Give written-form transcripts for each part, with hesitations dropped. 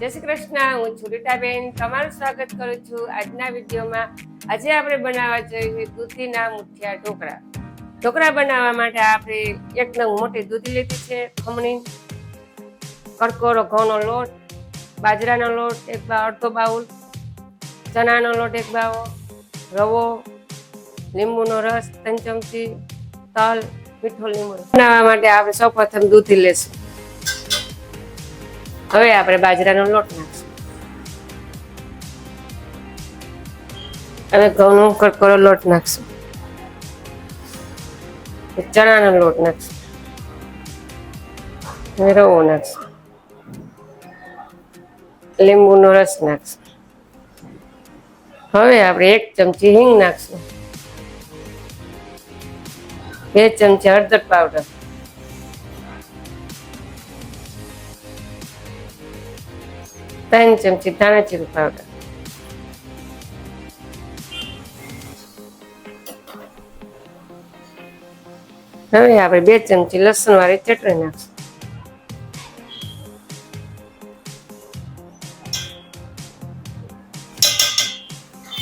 જય શ્રી કૃષ્ણ, હું છું રીટાબેન. તમારું સ્વાગત કરું છું આજના વિડીયોમાં. આજે આપણે બનાવવા જોઈએ દૂધીના મુઠિયા ઢોકળા. ઢોકળા બનાવવા માટે આપણે એકદમ મોટી દૂધી લીધી છે, ખમણી, કડકોરો ઘઉંનો લોટ, બાજરાનો લોટ અડધો બાઉલ, ચણાનો લોટ 1 બાવો, રવો, લીંબુનો રસ 3 ચમચી, તલ, મીઠો લીંબુ. બનાવવા માટે આપણે સૌપ્રથમ દૂધી લેશું. હવે આપણે બાજરાનો લોટ નાખશું. હવે ઘઉંનો કડકોરો લોટ નાખશું. ચણાનો લોટ નાખશું. હવે રવો નાખશું. લીંબુનો રસ નાખશું. હવે આપણે 1 ચમચી હિંગ નાખશું. 2 ચમચી હળદર પાવડર, 3 ચમચી ધાણા જીરું પાવડર, હવે આપણે 2 ચમચી લસણ વાળી ચટણી નાખશું.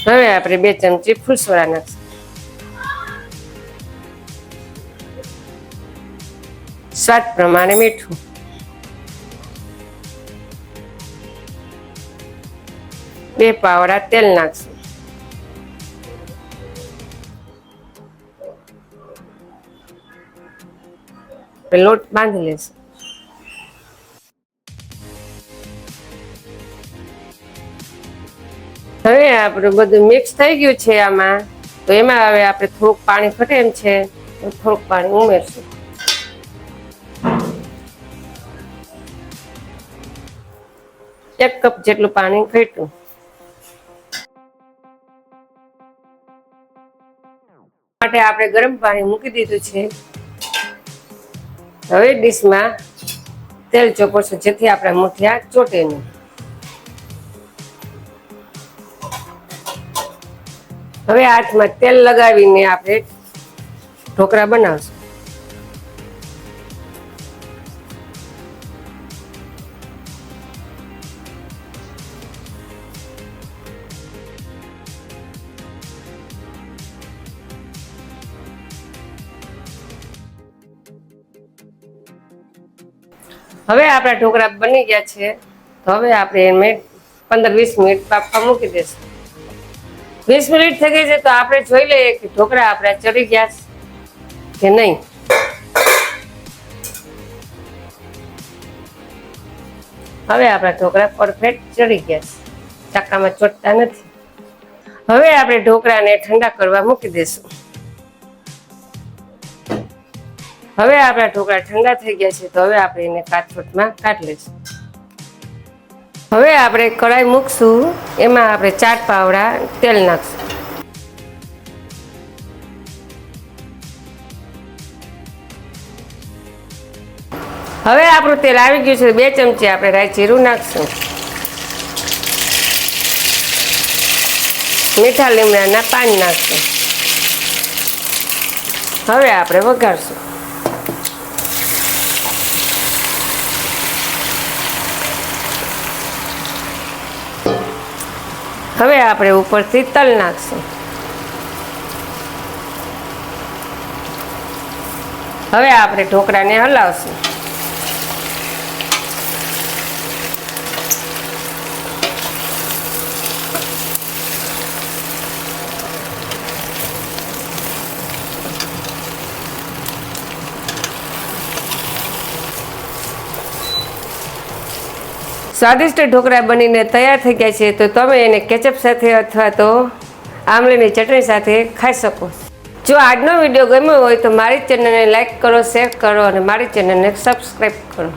હવે આપણે 2 ચમચી ફૂલસોડા નાખશું. સ્વાદ પ્રમાણે મીઠું. બે પાવડા તેલ નાખશું. લોટ બાંધી લેશું. હવે આપણે બધું મિક્સ થઈ ગયું છે આમાં, તો એમાં હવે આપણે થોડુંક પાણી ઘટે એમ છે તો થોડુંક પાણી ઉમેરશું. એક કપ જેટલું પાણી ઘટ્યું. માટે આપણે ગરમ પાણી મૂકી દીધું છે. હવે ડીશમાં તેલ ચોપડશું જેથી આપણા મુઠિયા ચોટે નહીં. હવે હાથમાં તેલ લગાવીને આપણે ઢોકળા બનાવશું. હવે આપણા ઢોકળા બની ગયા છે, તો હવે આપણે એને 15-20 મિનિટ બાફવા મૂકી દઈશું. 20 મિનિટ થઈ ગઈ છે તો આપણે જોઈ લઈએ કે ઢોકળા આપણા ચડી ગયા કે નહીં. હવે આપણા ઢોકળા પરફેક્ટ ચડી ગયા છે, ચાકામાં ચોટતા નથી. હવે આપણે ઢોકળાને ઠંડા કરવા મૂકી દઈશું. હવે આપણા ઢોકળા ઠંડા થઈ ગયા છે, તો હવે આપણે એને કાટછોટમાં કાઢી લઈશું. હવે આપણે કઢાઈ મૂકશું, એમાં આપણે 4 પાવડા તેલ નાખશું. હવે આપણું તેલ આવી ગયું છે, 2 ચમચી આપણે રાઈ જીરું નાખશું. મીઠા લીમડાના પાન નાખશું. હવે આપણે વઘારશું. હવે આપણે ઉપરથી તલ નાખશું. હવે આપણે ઢોકળાને હલાવશું. સ્વાદિષ્ટ ઢોકળા બનીને તૈયાર થઈ ગયા છે, તો તમે એને કેચઅપ સાથે અથવા તો આમલીની ચટણી સાથે ખાઈ શકો. જો આજનો વિડીયો ગમ્યો હોય તો મારી ચેનલને લાઈક કરો, શેર કરો અને મારી ચેનલને સબસ્ક્રાઈબ કરો.